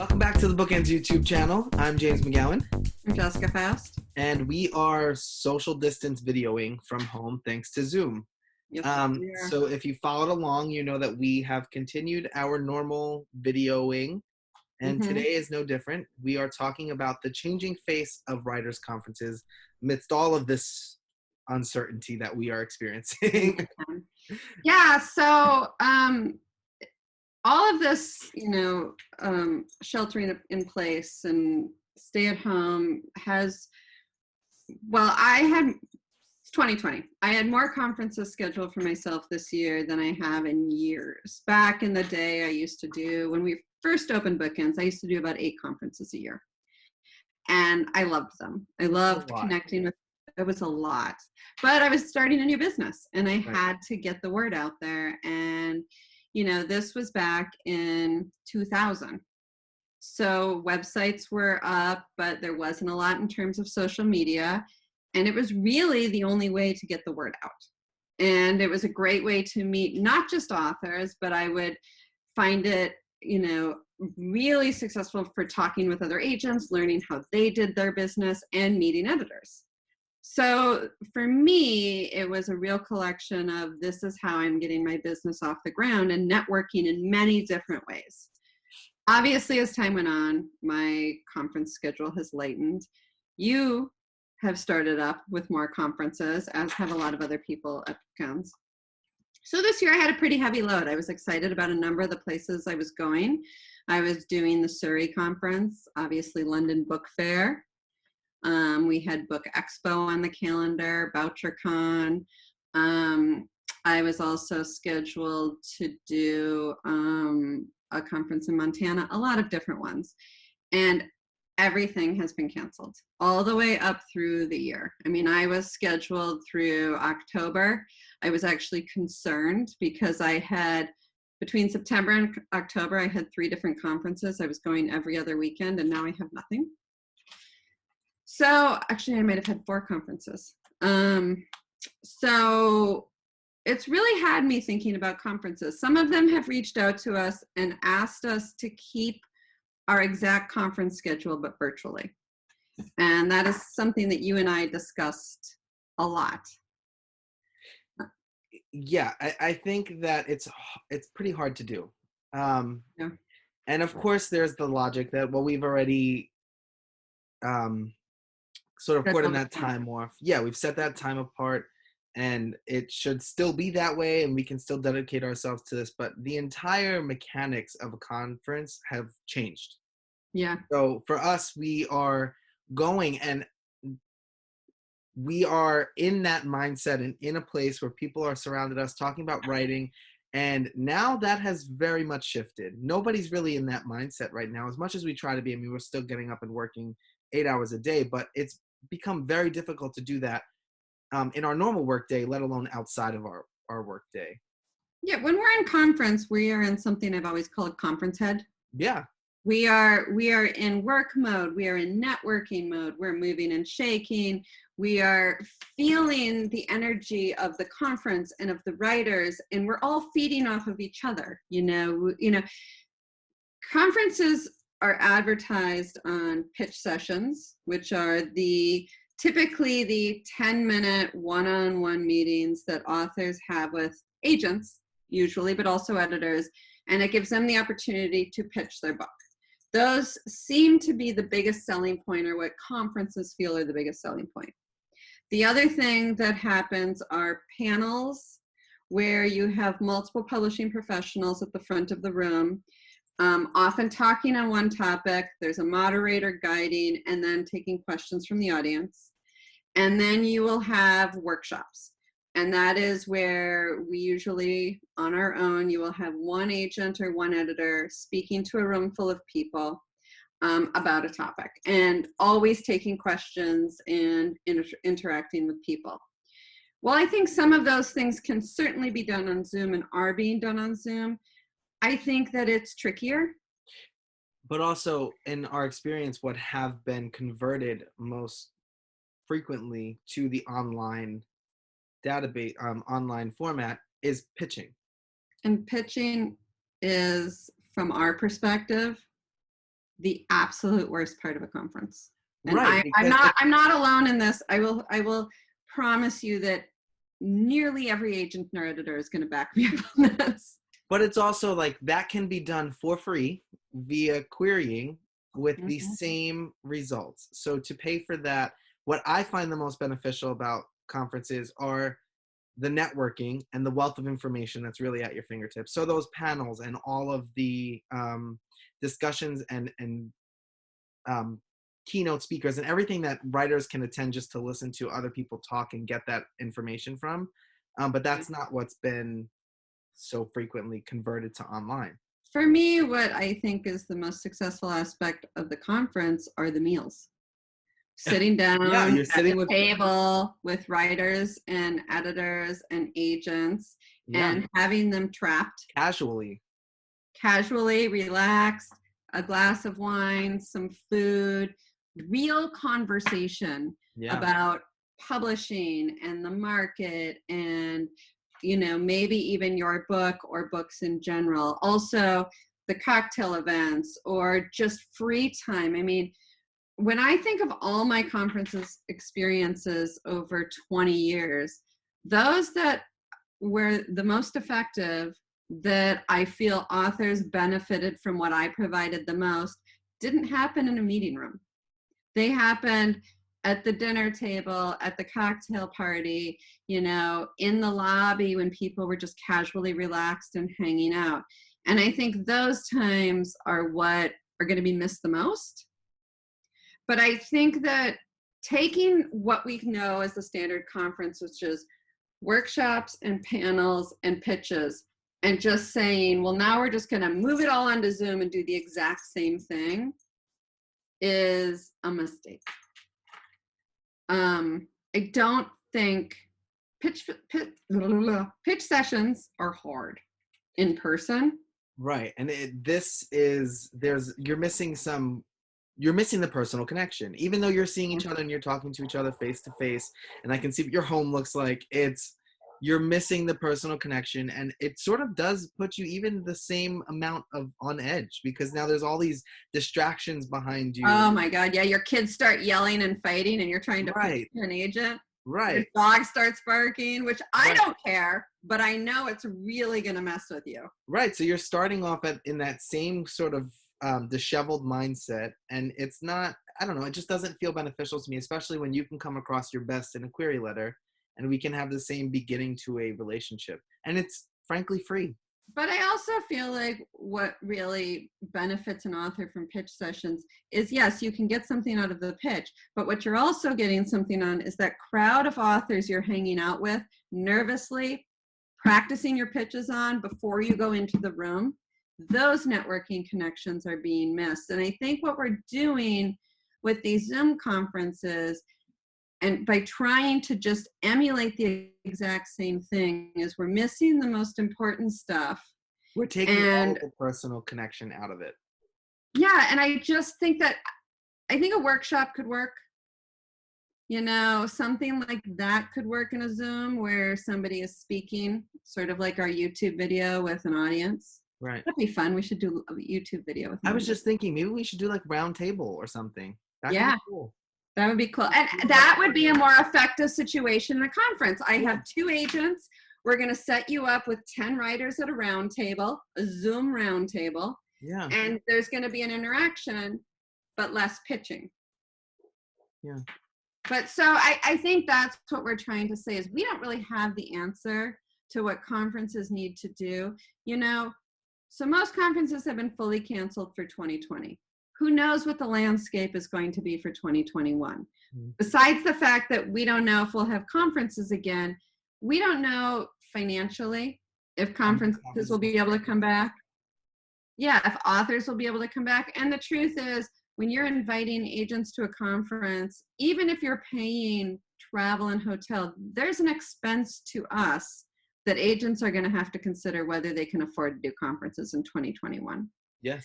Welcome back to the BookEnds YouTube channel. I'm James McGowan. I'm Jessica Fast. And we are social distance videoing from home thanks to Zoom. Yes, we are. So if you followed along, you know that we have continued our normal videoing, and today is no different. We are talking about the changing face of writers' conferences amidst all of this uncertainty that we are experiencing. Yeah, so all of this, sheltering in place and stay at home has, it's 2020. I had more conferences scheduled for myself this year than I have in years. Back in the day, I used to do, when we first opened BookEnds, I used to do about 8 conferences a year. And I loved them. I loved connecting with, it was a lot. But I was starting a new business and I had to get the word out there. And, this was back in 2000. So websites were up, but there wasn't a lot in terms of social media. And it was really the only way to get the word out. And it was a great way to meet not just authors, but I would find it, really successful for talking with other agents, learning how they did their business, and meeting editors. So for me, it was a real collection of this is how I'm getting my business off the ground and networking in many different ways. Obviously, as time went on, my conference schedule has lightened. You have started up with more conferences, as have a lot of other people at BookEnds. So this year I had a pretty heavy load. I was excited about a number of the places I was going. I was doing the Surrey conference, obviously London Book Fair. We had Book Expo on the calendar, BoucherCon. I was also scheduled to do a conference in Montana, a lot of different ones. And everything has been canceled all the way up through the year. I mean, I was scheduled through October. I was actually concerned because I had, between September and October, I had 3 different conferences. I was going every other weekend, and now I have nothing. So actually, I might have had 4 conferences. So it's really had me thinking about conferences. Some of them have reached out to us and asked us to keep our exact conference schedule, but virtually. And that is something that you and I discussed a lot. Yeah, I think that it's pretty hard to do. And of course, there's the logic that, well, we've already sort of put in that time off. Yeah, we've set that time apart, and it should still be that way, and we can still dedicate ourselves to this. But the entire mechanics of a conference have changed. Yeah. So for us, we are going, and we are in that mindset and in a place where people are surrounded us talking about writing. And now that has very much shifted. Nobody's really in that mindset right now, as much as we try to be. I mean, we're still getting up and working 8 hours a day, but it's become very difficult to do that in our normal work day, let alone outside of our work day. Yeah, when we're in conference, we are in something I've always called conference head. Yeah. We are in work mode. We are in networking mode. We're moving and shaking. We are feeling the energy of the conference and of the writers, and we're all feeding off of each other. Conferences are advertised on pitch sessions, which are typically the 10-minute one-on-one meetings that authors have with agents, usually, but also editors, and it gives them the opportunity to pitch their book. Those seem to be the biggest selling point, or what conferences feel are the biggest selling point. The other thing that happens are panels where you have multiple publishing professionals at the front of the room, often talking on one topic. There's a moderator guiding and then taking questions from the audience. And then you will have workshops. And that is where we usually, on our own, you will have one agent or one editor speaking to a room full of people about a topic, and always taking questions and interacting with people. Well, I think some of those things can certainly be done on Zoom and are being done on Zoom. I think that it's trickier. But also, in our experience, what have been converted most frequently to the online database, online format is pitching. And pitching is, from our perspective, the absolute worst part of a conference. And Right, I'm because not alone in this. I will promise you that nearly every agent and editor is going to back me up on this. but it's also like that can be done for free via querying with the Mhm. same results. So to pay for that, what I find the most beneficial about conferences are the networking and the wealth of information that's really at your fingertips. So those panels and all of the discussions and um, keynote speakers and everything that writers can attend just to listen to other people talk and get that information from. But that's not what's been so frequently converted to online. For me, what I think is the most successful aspect of the conference are the meals. Sitting Yeah, down you're at sitting the with, table with writers and editors and agents yeah, and having them trapped, casually. casually relaxed, a glass of wine, some food, real conversation Yeah. about publishing and the market and maybe even your book or books in general. Also the cocktail events or just free time. I mean, when I think of all my conferences experiences over 20 years, those that were the most effective, that I feel authors benefited from what I provided the most, didn't happen in a meeting room. They happened at the dinner table, at the cocktail party, in the lobby when people were just casually relaxed and hanging out. And I think those times are what are going to be missed the most. But I think that taking what we know as the standard conference, which is workshops and panels and pitches, and just saying, well, now we're just going to move it all onto Zoom and do the exact same thing, is a mistake. I don't think pitch sessions are hard in person. Right. And you're missing the personal connection. Even though you're seeing each other and you're talking to each other face to face, and I can see what your home looks like, you're missing the personal connection, and it sort of does put you even the same amount of on edge because now there's all these distractions behind you. Oh my God. Yeah. Your kids start yelling and fighting and you're trying to pitch Right. to an agent. Your Right. dog starts barking, which I Right. don't care, but I know it's really going to mess with you. Right. So you're starting off in that same sort of disheveled mindset, and it's not, I don't know, it just doesn't feel beneficial to me, especially when you can come across your best in a query letter and we can have the same beginning to a relationship. And it's frankly free. But I also feel like what really benefits an author from pitch sessions is, yes, you can get something out of the pitch, but what you're also getting something on is that crowd of authors you're hanging out with, nervously practicing your pitches on before you go into the room. Those networking connections are being missed. And I think what we're doing with these Zoom conferences, and by trying to just emulate the exact same thing, is we're missing the most important stuff. We're taking all the personal connection out of it. Yeah, and I just think I think a workshop could work. Something like that could work in a Zoom where somebody is speaking, sort of like our YouTube video with an audience. Right. That'd be fun. We should do a YouTube video with I was just thinking maybe we should do like round table or something. That could be cool. That would be cool. And that would be a more effective situation in a conference. I have 2 agents. We're going to set you up with 10 writers at a round table, a Zoom round table. Yeah. And there's going to be an interaction, but less pitching. Yeah. But so I think that's what we're trying to say is we don't really have the answer to what conferences need to do. So most conferences have been fully canceled for 2020. Who knows what the landscape is going to be for 2021? Mm-hmm. Besides the fact that we don't know if we'll have conferences again, we don't know financially if conferences will be able to come back. Yeah, if authors will be able to come back. And the truth is, when you're inviting agents to a conference, even if you're paying travel and hotel, there's an expense to us that agents are going to have to consider whether they can afford to do conferences in 2021. Yes.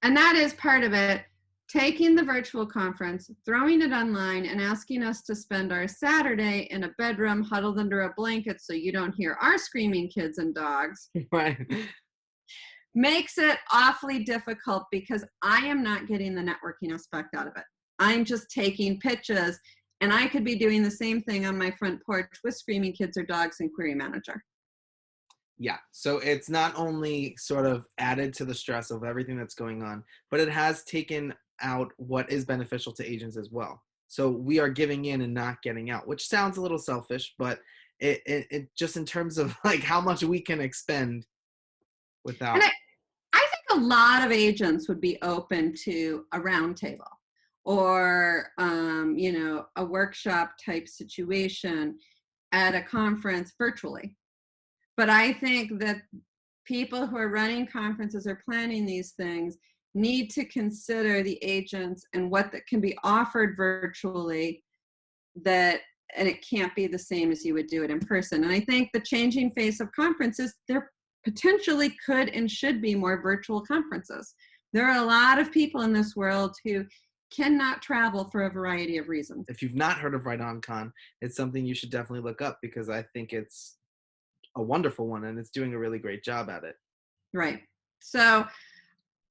And that is part of it. Taking the virtual conference, throwing it online, and asking us to spend our Saturday in a bedroom huddled under a blanket so you don't hear our screaming kids and dogs. Right. makes it awfully difficult because I am not getting the networking aspect out of it. I'm just taking pitches, and I could be doing the same thing on my front porch with screaming kids or dogs and Query Manager. Yeah, so it's not only sort of added to the stress of everything that's going on, but it has taken out what is beneficial to agents as well. So we are giving in and not getting out, which sounds a little selfish, but it just in terms of like how much we can expend And without. I think a lot of agents would be open to a roundtable or, a workshop type situation at a conference virtually. But I think that people who are running conferences or planning these things need to consider the agents and what that can be offered virtually, and it can't be the same as you would do it in person. And I think the changing face of conferences, there potentially could and should be more virtual conferences. There are a lot of people in this world who cannot travel for a variety of reasons. If you've not heard of Right On Con, it's something you should definitely look up because I think it's a wonderful one and it's doing a really great job at it. Right. So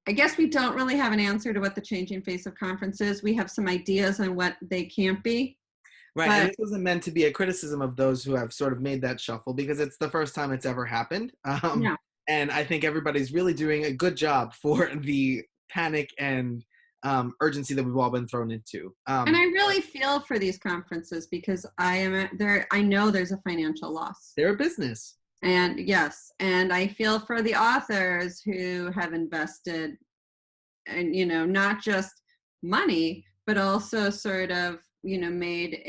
I guess we don't really have an answer to what the changing face of conference is. We have some ideas on what they can't be. Right, and But this wasn't meant to be a criticism of those who have sort of made that shuffle because it's the first time it's ever happened. yeah. And I think everybody's really doing a good job for the panic and urgency that we've all been thrown into. And I really feel for these conferences because I know there's a financial loss. They're a business. And yes, and I feel for the authors who have invested and, not just money, but also sort of, made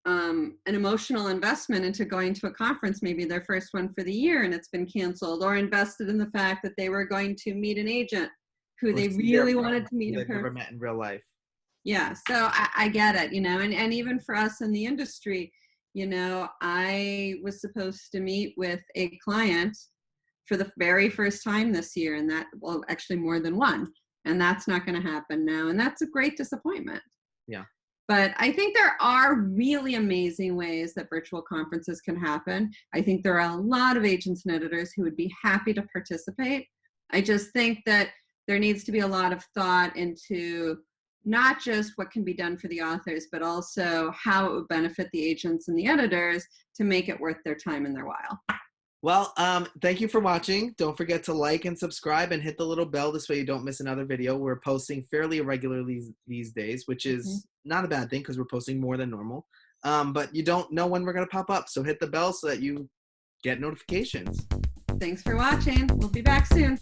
an emotional investment into going to a conference, maybe their first one for the year, and it's been canceled, or invested in the fact that they were going to meet an agent who Or they see their really friends wanted to meet who in they've never person. met in real life. Yeah, so I get it, and even for us in the industry, I was supposed to meet with a client for the very first time this year, and well, actually more than one, and that's not going to happen now, and that's a great disappointment. Yeah. But I think there are really amazing ways that virtual conferences can happen. I think there are a lot of agents and editors who would be happy to participate. I just think that there needs to be a lot of thought into not just what can be done for the authors, but also how it would benefit the agents and the editors to make it worth their time and their while. Well, thank you for watching. Don't forget to like and subscribe and hit the little bell. This way you don't miss another video. We're posting fairly irregularly these days, which is not a bad thing because we're posting more than normal. But you don't know when we're going to pop up. So hit the bell so that you get notifications. Thanks for watching. We'll be back soon.